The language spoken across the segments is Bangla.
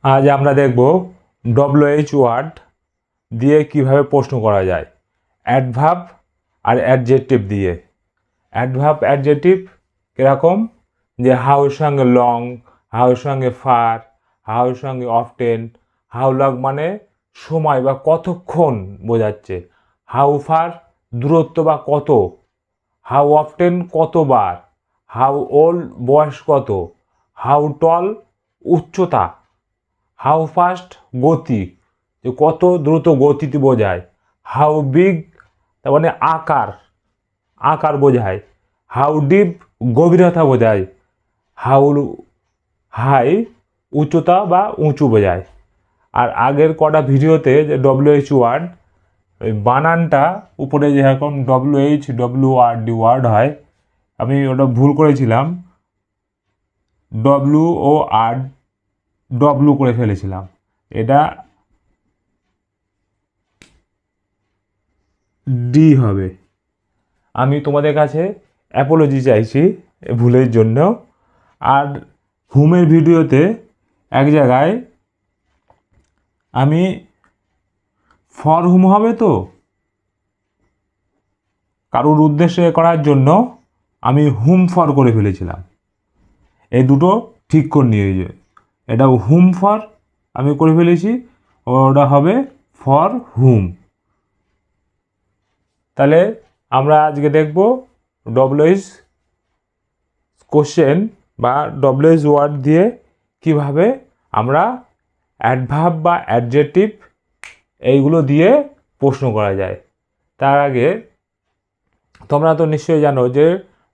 আজ আমরা দেখব ডব্লিউএইচ ওয়ার্ড দিয়ে কিভাবে প্রশ্ন করা যায় অ্যাডভার্ব আর অ্যাডজেক্টিভ দিয়ে। অ্যাডভার্ব অ্যাডজেক্টিভ কীরকম, যে হাউর সঙ্গে লং, হাউর সঙ্গে ফার, হাউর সঙ্গে অফটেন। হাউ লং মানে সময় বা কতক্ষণ বোঝাচ্ছে, হাউ ফার দূরত্ব বা কত, হাউ অফটেন কতবার, হাউ ওল্ড বয়স কত, হাউ টল উচ্চতা, হাউ ফাস্ট গতি, যে কত দ্রুত গতিতে বোঝায়, হাউ বিগ তার মানে আকার, আকার বোঝায়, হাউ ডিপ গভীরতা বোঝায়, হাউ হাই উচ্চতা বা উঁচু বোঝায়। আর আগের কটা ভিডিওতে যে ডব্লিউএইচ ওয়ার্ড ওই বানানটা উপরে যেরকম ডব্লিউ ওয়ার্ড হয়, আমি ওটা ভুল করেছিলাম, ডব্লু করে ফেলেছিলাম। এটা ডি হবে। আমি তোমাদের কাছে অ্যাপোলজি চাইছি ভুলের জন্য। আর হুমের ভিডিওতে এক জায়গায় আমি ফর হুম হবে তো কারোর উদ্দেশ্যে করার জন্য আমি হুম ফর করে ফেলেছিলাম। এই দুটো ঠিক করে নিয়ে যায়, এটা হুম ফর আমি করে ফেলেছি, ওটা হবে ফর হুম। তাহলে আমরা আজকে দেখব ডব্লিউএইচ কোশ্চেন বা ডব্লিউএইচ ওয়ার্ড দিয়ে কিভাবে আমরা অ্যাডভার্ব বা অ্যাডজেক্টিভ এইগুলো দিয়ে প্রশ্ন করা যায়। তার আগে তোমরা তো নিশ্চয়ই জানো যে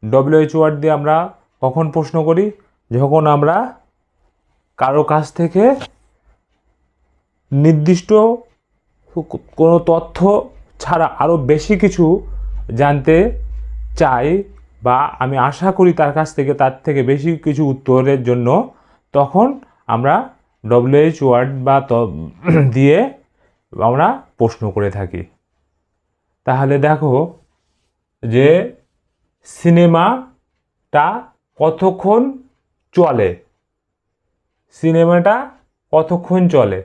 ডব্লিউএইচ ওয়ার্ড দিয়ে আমরা কখন প্রশ্ন করি, যখন আমরা কারো কাছ থেকে নির্দিষ্ট কোনো তথ্য ছাড়া আরও বেশি কিছু জানতে চাই, বা আমি আশা করি তার কাছ থেকে তার থেকে বেশি কিছু উত্তরের জন্য, তখন আমরা ডব্লিউএইচ ওয়ার্ড বা দিয়ে আমরা প্রশ্ন করে থাকি। তাহলে দেখো যে সিনেমাটা কতক্ষণ চলে, সিনেমাটা কতক্ষণ চলে,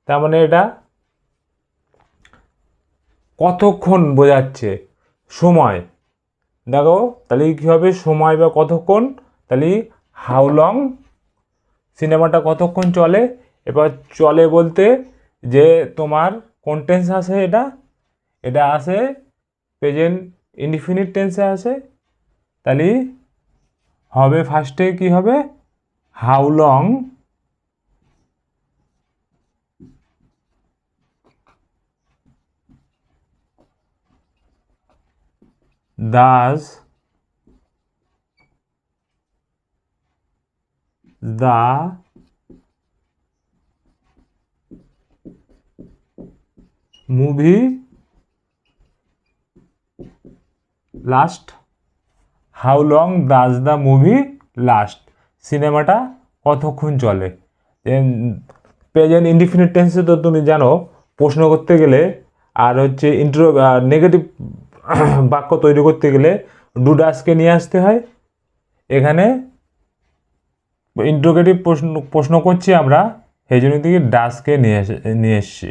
তার মানে এটা কতক্ষণ বোঝাচ্ছে সময়। দেখো তাহলে কী হবে, সময় বা কতক্ষণ, তাহলে হাউ লং, সিনেমাটা কতক্ষণ চলে। এবার চলে বলতে যে তোমার কোন টেন্স আছে, এটা আসে প্রেজেন্ট ইনডিফিনিট টেন্সে আসে, তাহলে হবে ফার্স্টে কি হবে, how long does the movie last, how long does the movie last, সিনেমাটা কতক্ষণ চলে। প্রেজেন্ট ইনডিফিনিট টেন্সে তো তুমি জানো প্রশ্ন করতে গেলে আর হচ্ছে নেগেটিভ বাক্য তৈরি করতে গেলে ডু ডাসকে নিয়ে আসতে হয়। এখানে ইন্টারোগেটিভ প্রশ্ন করছি আমরা, সেই জন্য থেকে ডাসকে নিয়ে এসছি।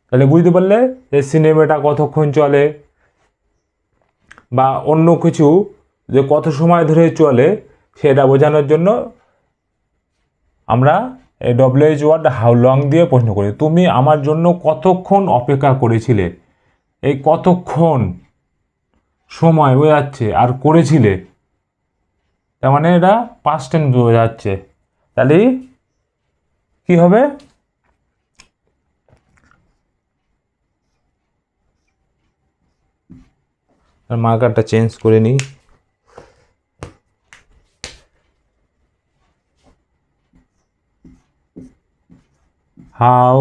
তাহলে বুঝতে পারলে যে সিনেমাটা কতক্ষণ চলে বা অন্য কিছু যে কত সময় ধরে চলে সেটা বোঝানোর জন্য আমরা এই ডব্লিউএইচ ওয়ার্ড হাউ লং দিয়ে প্রশ্ন করি। তুমি আমার জন্য কতক্ষণ অপেক্ষা করেছিলে, এই কতক্ষণ সময় বোঝাচ্ছে, আর করেছিলে তার মানে এটা পাস্ট টেন্স বোঝাচ্ছে। তাহলে কি হবে, মার্কারটা চেঞ্জ করে নিই। হাউ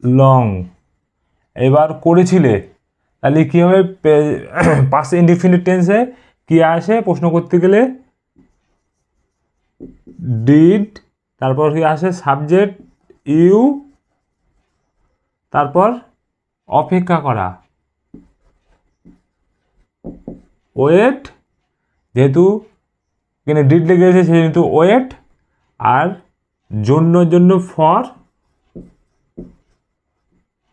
লং, এবার করেছিলে, তাহলে কী হবে, পাস্ট ইনডিফিনিট টেন্সে কী আসে প্রশ্ন করতে গেলে, ডিড, তারপর কি আসে সাবজেক্ট ইউ, তারপর অপেক্ষা করা, ওয়েট, যেহেতু এখানে ডিড লেগে গেছে সেহেতু ওয়েট, আর জন্য ফর,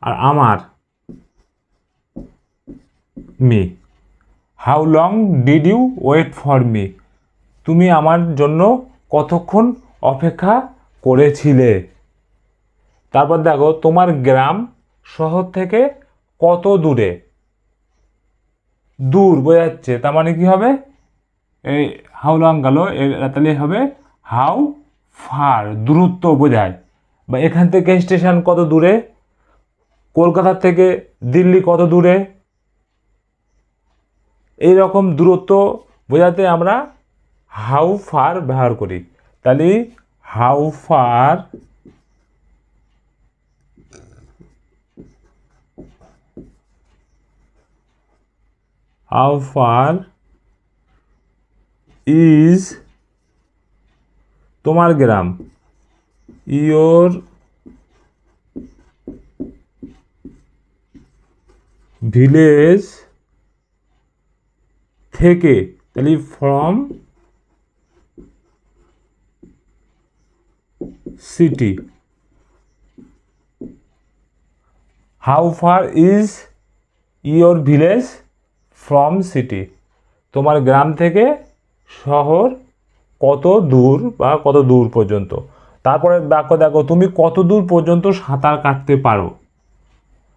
আর আমার me. How long did you wait for me? তুমি আমার জন্য কতক্ষণ অপেক্ষা করেছিলে। তারপর দেখো তোমার গ্রাম শহর থেকে কত দূরে। দূর বোঝাচ্ছে, তার মানে কি হবে, এই হাউ লং গেল, তাহলে হবে হাউ ফার, দূরত্ব বোঝায়। বা এখান থেকে স্টেশন কত দূরে, কলকাতা থেকে দিল্লি কত দূরে, এই রকম দূরত্ব বোঝাতে আমরা হাউ ফার ব্যবহার করি। তাহলে হাউ ফার ইজ তোমার গ্রাম, ইয়োর ভিলেজ থেকে, তাহলে from city. How far is your village from city? তোমার গ্রাম থেকে শহর কত দূর বা কত দূর পর্যন্ত। তারপরে বাক্য দেখো, তুমি কত দূর পর্যন্ত সাঁতার কাটতে পারো,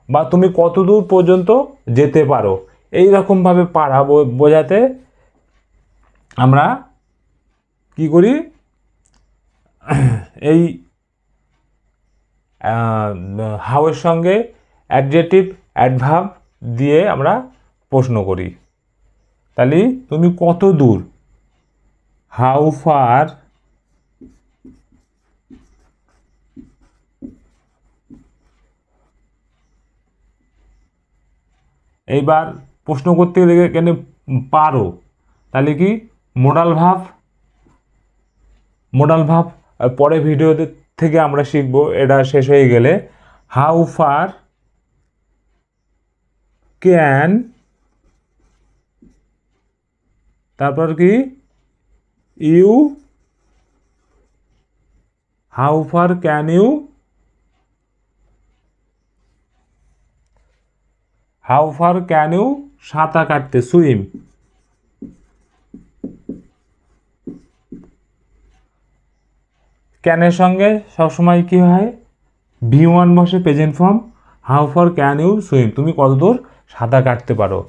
বা তুমি কত দূর পর্যন্ত যেতে পারো। এই রকমভাবে পারা বোঝাতে আমরা কি করি, এই হাউয়ের সঙ্গে অ্যাডজেক্টিভ অ্যাডভার্ব দিয়ে আমরা প্রশ্ন করি। তাহলে তুমি কত দূর, হাউ ফার এইবার প্রশ্ন করতে গেলে কেন পারো, তাহলে কি মোডাল ভাব পরে ভিডিও থেকে আমরা শিখব, এটা শেষ হয়ে গেলে। হাউ ফার ক্যান, তারপর কি you, how far can you, how far can you সাঁতার কাটতে, সুইম। ক্যানের সঙ্গে সবসময় কি হয়, V1 বসে present form. How far can you swim, তুমি কতদূর সাঁতার কাটতে পারো।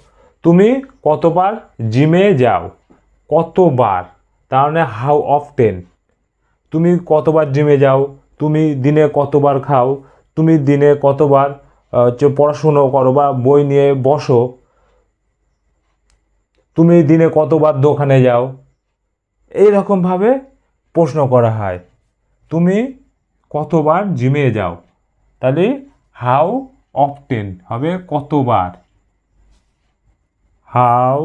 তুমি কতবার জিমে যাও, কতবার, তার মানে হাউ অফটেন। তুমি কতবার জিমে যাও, তুমি দিনে কতবার খাও, তুমি দিনে কতবার পড়াশুনো করো বা বই নিয়ে বসো, তুমি দিনে কতবার দোকানে যাও। এই রকমভাবে প্রশ্ন করা হয়, তুমি কতবার জিমে যাও, তাহলে হাউ অফটেন হবে কতবার। হাউ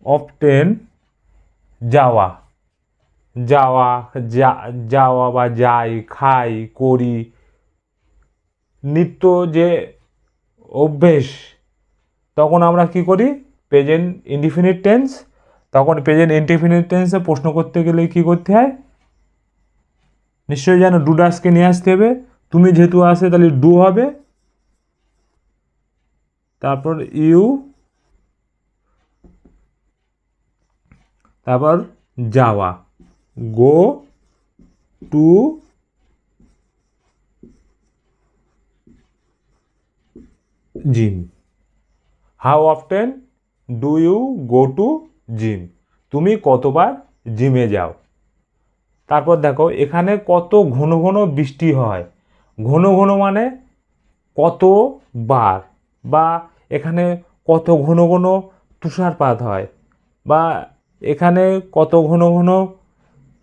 অফটেন যাওয়া, যাওয়া বা যাই, খাই, করি, নিত্য যে অভ্যেস, তখন আমরা কি করি, প্রেজেন্ট ইনডিফিনিট টেন্স। তখন প্রেজেন্ট ইনডিফিনিট টেন্সে প্রশ্ন করতে গেলে কি করতে হয়, নিশ্চয়ই যেন ডুডাসকে নিয়ে আসতে হবে। তুমি যেহেতু আসে তাহলে ডু হবে, তারপর ইউ, তারপর যাওয়া, go to gym. How often do you go to gym, তুমি কতবার জিমে যাও। তারপর দেখো এখানে কত ঘন ঘন বৃষ্টি হয়, ঘন ঘন মানে কতবার, বা এখানে কত ঘন ঘন তুষারপাত হয়, বা এখানে কত ঘন ঘন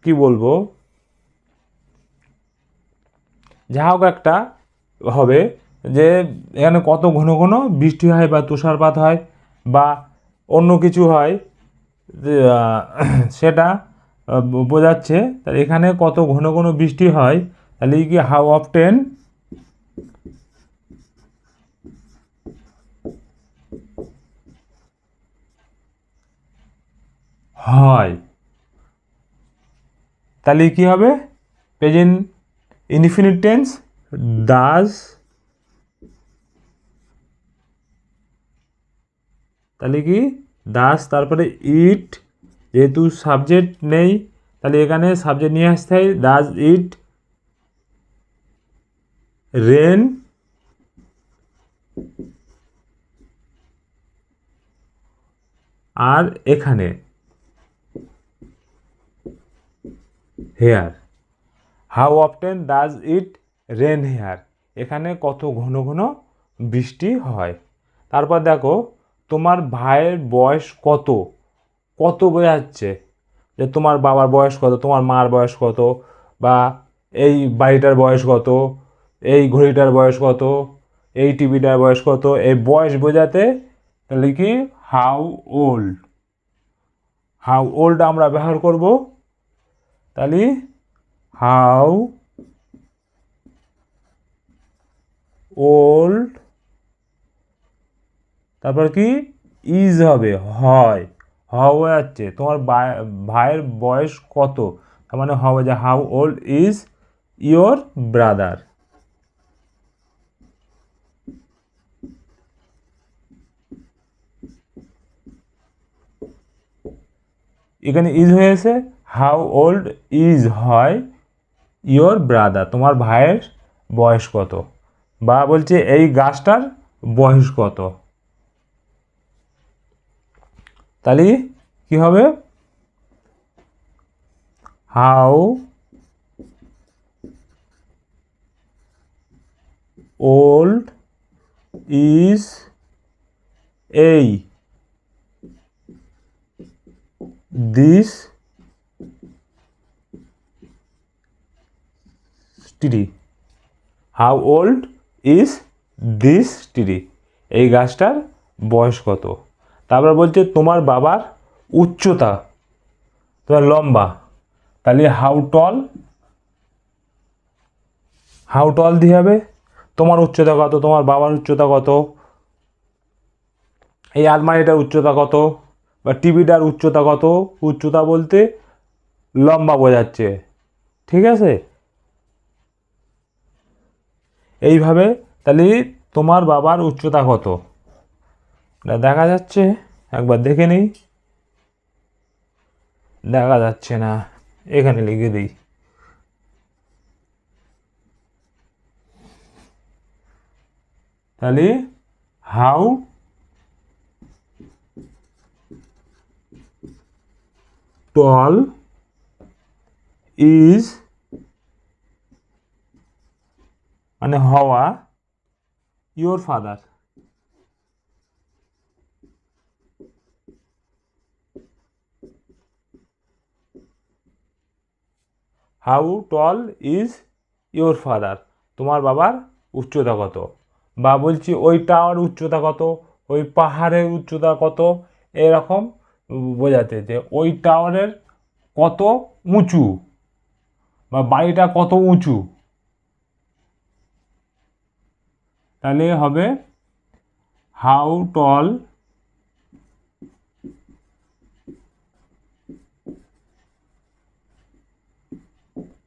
কি বলবো, যা হোক একটা হবে যে এখানে কত ঘন ঘন বৃষ্টি হয় বা তুষারপাত হয় বা অন্য কিছু হয়, সেটা বোঝাচ্ছে। তাহলে এখানে কত ঘন ঘন বৃষ্টি হয়, তাহলে কি হাউ অফটেন হয়, তাহলে কি হবে? প্রেজেন্ট ইনডিফিনিট টেন্স ডাজ, তাহলে কি ডাজ, তারপরে ইট, যেহেতু সাবজেক্ট নেই তাহলে এখানে সাবজেক্ট নিয়ে আসতে হয়, ডাজ ইট রেন আর এখানে here, how often does it rain here, এখানে কত ঘন ঘন বৃষ্টি হয়। তারপর দেখো তোমার ভাইয়ের বয়স কত, কত বোঝাচ্ছে যে তোমার বাবার বয়স কত, তোমার মার বয়স কত, বা এই বাড়িটার বয়স কত, এই ঘড়িটার বয়স কত, এই টিভিটার বয়স কত, এই বয়স বোঝাতে তাহলে কি হাউ ওল্ড, হাউ ওল্ড আমরা ব্যবহার করব। তাহলে হাউ ওল্ড, তারপর কি ইজ হবে, হয়, হওয়া যাচ্ছে তোমার ভাইয়ের বয়স কত, তার মানে হবে যে how old is your brother. এখানে ইজ হয়েছে, হাউ ওল্ড ইজ হয় ইয়োর ব্রাদার, তোমার ভাইয়ের বয়স কত, বা বলছে এই গাছটার বয়স কত, তাহলে কি হবে হাউ ওল্ড ইজ এই this tree, how old is this tree, এই গাছটার বয়স কত। তারপর বলছে তোমার বাবার উচ্চতা, তোমার লম্বা, তাহলে হাউ টল, হাউ টল দিয়ে হবে তোমার উচ্চতা কত, তোমার বাবার উচ্চতা কত, এই আলমারিটার উচ্চতা কত, বা টিভিটার উচ্চতা কত, উচ্চতা বলতে লম্বা বোঝাচ্ছে, ঠিক আছে। এইভাবে তাহলে তোমার বাবার উচ্চতা কত দেখা যাচ্ছে, একবার দেখে নিই, দেখা যাচ্ছে না, এখানে লিখে দিই, তাহলে হাউ টল ইজ মানে হওয়া your father, how ton is your father, তোমার বাবার উচ্চতা কত, বা বলছি ওই টাওয়ার উচ্চতা কত, ওই পাহাড়ের উচ্চতা কত, এরকম বোঝাতে যে ওই টাওয়ারের কত উঁচু, বা বাড়িটা কত উঁচু, তাহলে হবে হাউ টল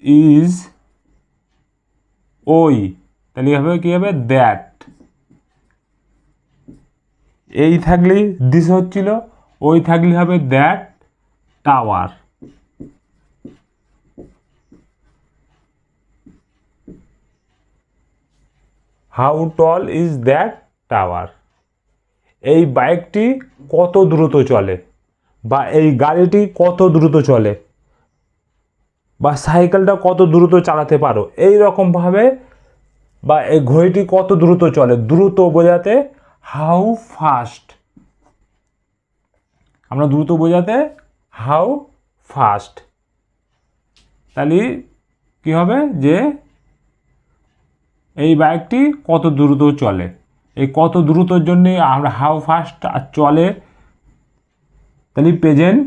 ইজ ওই, তাহলে হবে কি হবে দ্যাট, এই থাকলেই দিস হচ্ছিল, ওই থাকলে হবে that tower, how ton is that tower, এই বাইকটি কত দ্রুত চলে, বা এই গাড়িটি কত দ্রুত চলে, বা সাইকেলটা কত দ্রুত চালাতে পারো, এই রকমভাবে, বা এই ঘড়িটি কত দ্রুত চলে, দ্রুত বোঝাতে হাউ ফাস্ট, আমরা দ্রুত বোঝাতে হাউ ফাস্ট, তাহলে কি হবে যে এই বাইকটি কত দ্রুত চলে, এই কত দ্রুতর জন্যে আমরা হাউ ফাস্ট চলে, তাহলে প্রেজেন্ট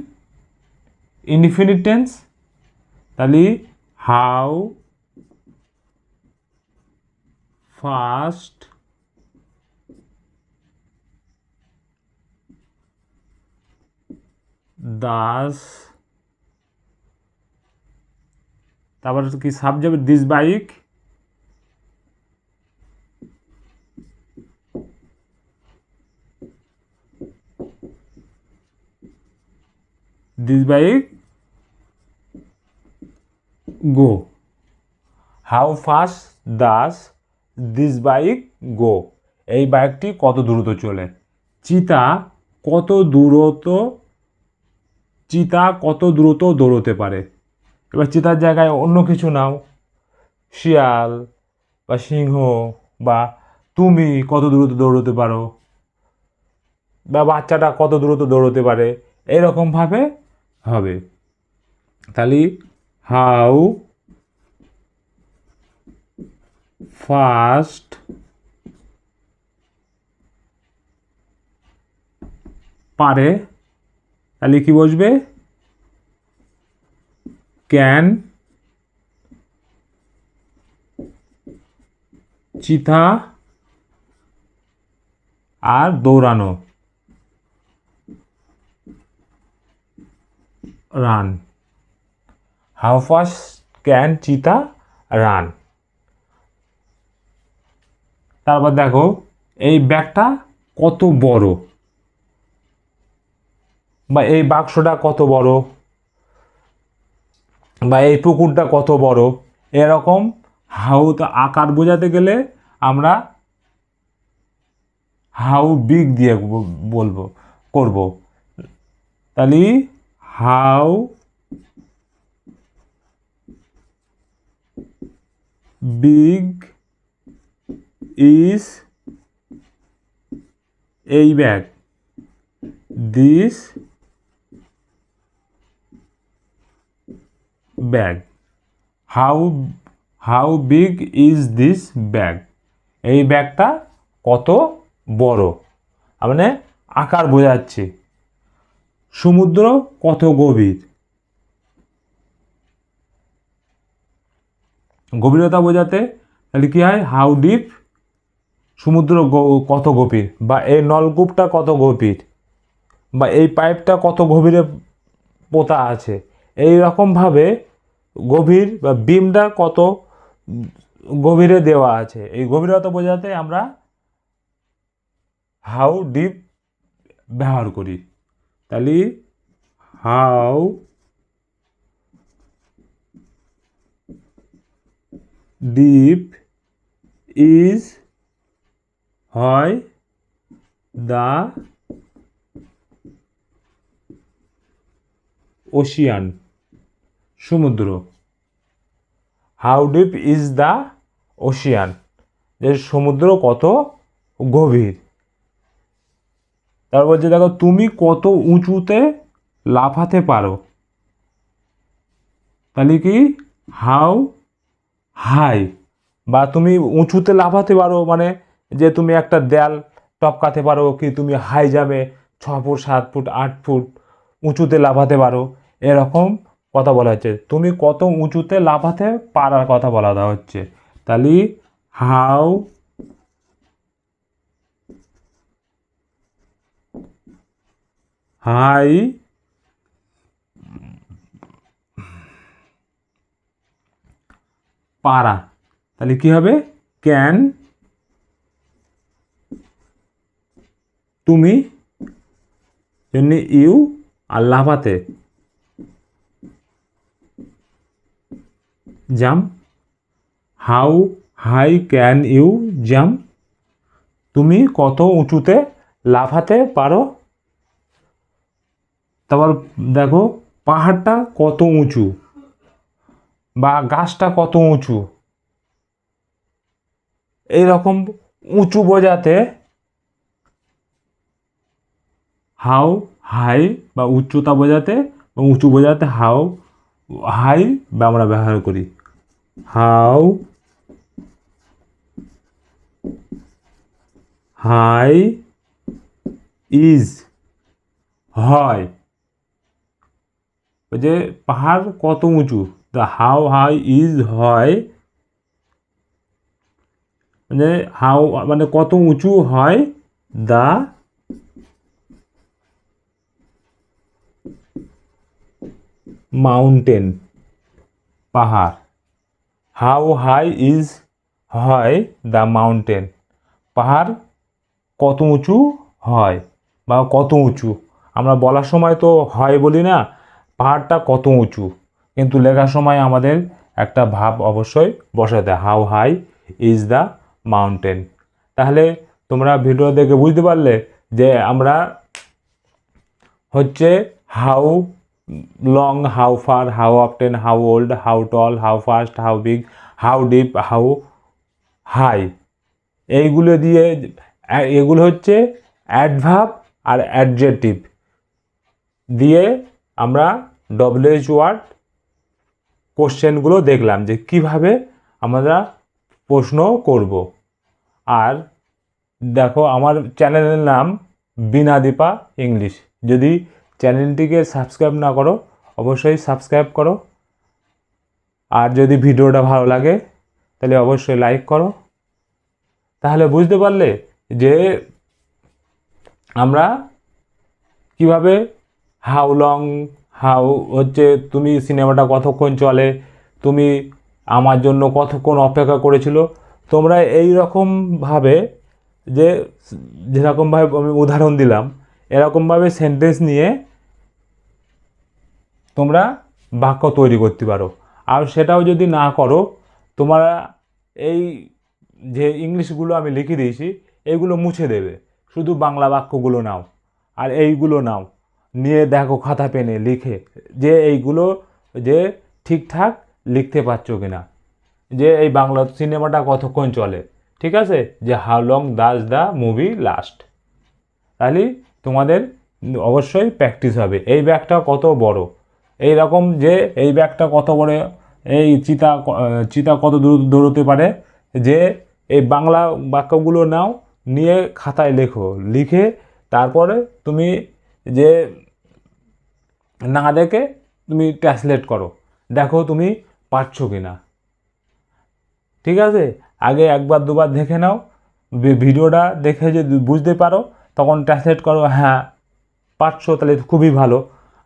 ইনডিফিনিট টেন্স, তাহলে হাউ ফাস্ট দাস, তারপর কি subject, this bike, go. How fast does this bike go, এই বাইকটি কত দ্রুত চলে। চিতা কত দ্রুত দৌড়তে পারে। এবার চিতার জায়গায় অন্য কিছু নাও, শিয়াল বা সিংহ বা তুমি কত দ্রুত দৌড়তে পারো, বা বাচ্চাটা কত দ্রুত দৌড়তে পারে, এরকমভাবে হবে। তাহলে হাউ ফাস্ট পারে, তাহলে কি বসবে, ক্যান চিতা আর দৌড়ানো, রান। হাউ ফাস্ট ক্যান চিতা রান। তারপর দেখো এই ব্যাগটা কত বড়, বা এই বাক্সটা কত বড়, বা এই পুকুরটা কত বড়, এরকম হাউ তো আকার বোঝাতে গেলে আমরা হাউ বিগ দিয়ে করব। তাহলে হাউ বিগ ইজ এই bag, this bag. How big is this bag, এই ব্যাগটা কত বড়, মানে আকার বোঝাচ্ছে। সমুদ্র কত গভীর, গভীরতা বোঝাতে তাহলে কি হয়, হাউ ডিপ, সমুদ্র কত গভীর, বা এই নলকূপটা কত গভীর, বা এই পাইপটা কত গভীরে পোতা আছে, এই রকমভাবে গভীর বা বিমটা কত গভীরে দেওয়া আছে, এই গভীরতা বোঝাতে আমরা হাউ ডিপ ব্যবহার করি। তাহলে হাউ ডিপ ইজ হয় দ্য ওশিয়ান, সমুদ্র। How deep is the Ocean, যে সমুদ্র কত গভীর। তারপর যে দেখো তুমি কত উঁচুতে লাফাতে পারো, তাহলে কি হাউ হাই, বা তুমি উঁচুতে লাফাতে পারো মানে যে তুমি একটা দেয়াল টপকাতে পারো, কি তুমি হাই জাম্পে 6 ফুট 7 ফুট 8 ফুট উঁচুতে লাফাতে পারো, এরকম কথা বলা হচ্ছে। তুমি কত উঁচুতে লাফাতে পারার কথা বলা হচ্ছে। তাহলে হাউ হাই পারা, তাহলে কি হবে, ক্যান তুমি, জন্য ইউ আর লাফাতে jump, how high can you jump, তুমি কত উঁচুতে লাফাতে পারো। তারপর দেখো পাহাড়টা কত উঁচু, বা গাছটা কত উঁচু, এইরকম উঁচু বোঝাতে হাউ হাই, বা উচ্চতা বোঝাতে বা উঁচু বোঝাতে হাউ হাই বা আমরা ব্যবহার করি। হাউ হাই ইজ হয়, ওই যে পাহাড় কত উঁচু, দ্য হাউ হাই ইজ হয়, মানে হাউ মানে কত উঁচু হয়, দ্য মাউন্টেন, পাহাড়। হাউ হাই ইজ হয় দ্য মাউন্টেন, পাহাড় কত উঁচু হয় বা কত উঁচু। আমরা বলার সময় তো হয় বলি না, পাহাড়টা কত উঁচু, কিন্তু লেখার সময় আমাদের একটা ভাব অবশ্যই বসাতে, how high is the mountain. তাহলে তোমরা ভিডিও দেখে বুঝতে পারলে যে আমরা হচ্ছে how long, how far, how often, how old, how tall, how fast, how big, how deep, how high, এইগুলো দিয়ে, এগুলো হচ্ছে অ্যাডভার্ব আর অ্যাডজেক্টিভ দিয়ে আমরা ডব্লিউএইচ ওয়ার্ড কোশ্চেনগুলো দেখলাম যে কিভাবে আমরা প্রশ্ন করব। আর দেখো আমার চ্যানেলের নাম বিনাদীপা ইংলিশ। যদি চ্যানেলটিকে সাবস্ক্রাইব না করো অবশ্যই সাবস্ক্রাইব করো, আর যদি ভিডিওটা ভালো লাগে তাহলে অবশ্যই লাইক করো। তাহলে বুঝতে পারলে যে আমরা কিভাবে হাউ লং, হাউ হচ্ছে তুমি সিনেমাটা কতক্ষণ চলে, তুমি আমার জন্য কতক্ষণ অপেক্ষা করেছিল। তোমরা এই রকমভাবে যে যেরকমভাবে আমি উদাহরণ দিলাম এরকমভাবে সেন্টেন্স নিয়ে তোমরা বাক্য তৈরি করতে পারো। আর সেটাও যদি না করো, তোমরা এই যে ইংলিশগুলো আমি লিখে দিয়েছি এইগুলো মুছে দেবে, শুধু বাংলা বাক্যগুলো নাও আর এইগুলো নাও, নিয়ে দেখো খাতা পেনে লিখে যে এইগুলো যে ঠিকঠাক লিখতে পারছো কিনা, যে এই বাংলা সিনেমাটা কতক্ষণ চলে, ঠিক আছে, যে how long does the movie last. তাহলে তোমাদের অবশ্যই প্র্যাকটিস হবে। এই ব্যাগটা কত বড়, এই রকম যে এই ব্যাগটা কত বড়, এই চিতা কত দূর দৌড়তে পারে, যে এই বাংলা বাক্যগুলো নাও, নিয়ে খাতায় লেখো, লিখে তারপরে তুমি যে না দেখে তুমি ট্রান্সলেট করো, দেখো তুমি পারছো কি না, ঠিক আছে। আগে একবার দুবার দেখে নাও, ভিডিওটা দেখে যদি বুঝতে পারো তখন ট্রান্সলেট করো, হ্যাঁ পারছো তাহলে খুবই ভালো,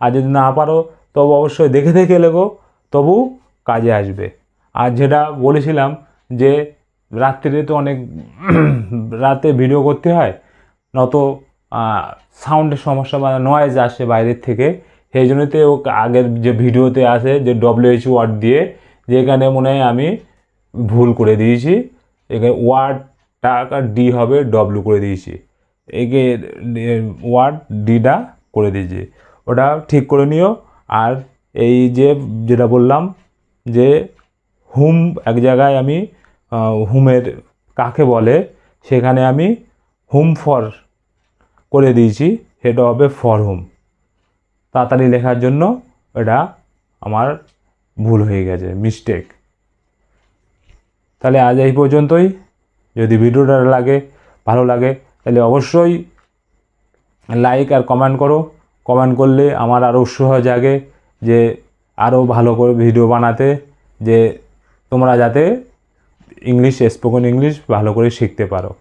আর যদি না পারো তবু অবশ্যই দেখে দেখে লেখো, তবু কাজে আসবে। আর যেটা বলেছিলাম যে রাত্রিরে তো অনেক রাতে ভিডিও করতে হয়, নত সাউন্ডের সমস্যা বা নয়েজ আসে বাইরের থেকে, সেই জন্যতে ও আগের যে ভিডিওতে আসে যে ডব্লিউএইচ ওয়ার্ড দিয়ে, যেখানে মনে হয় আমি ভুল করে দিয়েছি, এখানে ওয়ার্ডটা ডি হবে ডব্লিউ করে দিয়েছি, একে ওয়ার্ড ডিটা করে দিয়েছি, ওটা ঠিক করে নিও। আর এই যে যেটা বললাম যে হুম, এক জায়গায় আমি হুমের কাকে বলে সেখানে আমি হুম ফর করে দিয়েছি, সেটা হবে ফর হুম, তাড়াতাড়ি লেখার জন্য এটা আমার ভুল হয়ে গেছে, মিস্টেক। তাহলে আজ এই পর্যন্তই। যদি ভিডিওটা ভালো লাগে তাহলে অবশ্যই লাইক আর কমেন্ট করো। কমেন্ট করলে আমার আরও উৎসাহ জাগে যে আরও ভালো করে ভিডিও বানাতে, যে তোমরা যাতে ইংলিশ, স্পোকেন ইংলিশ ভালো করে শিখতে পারো।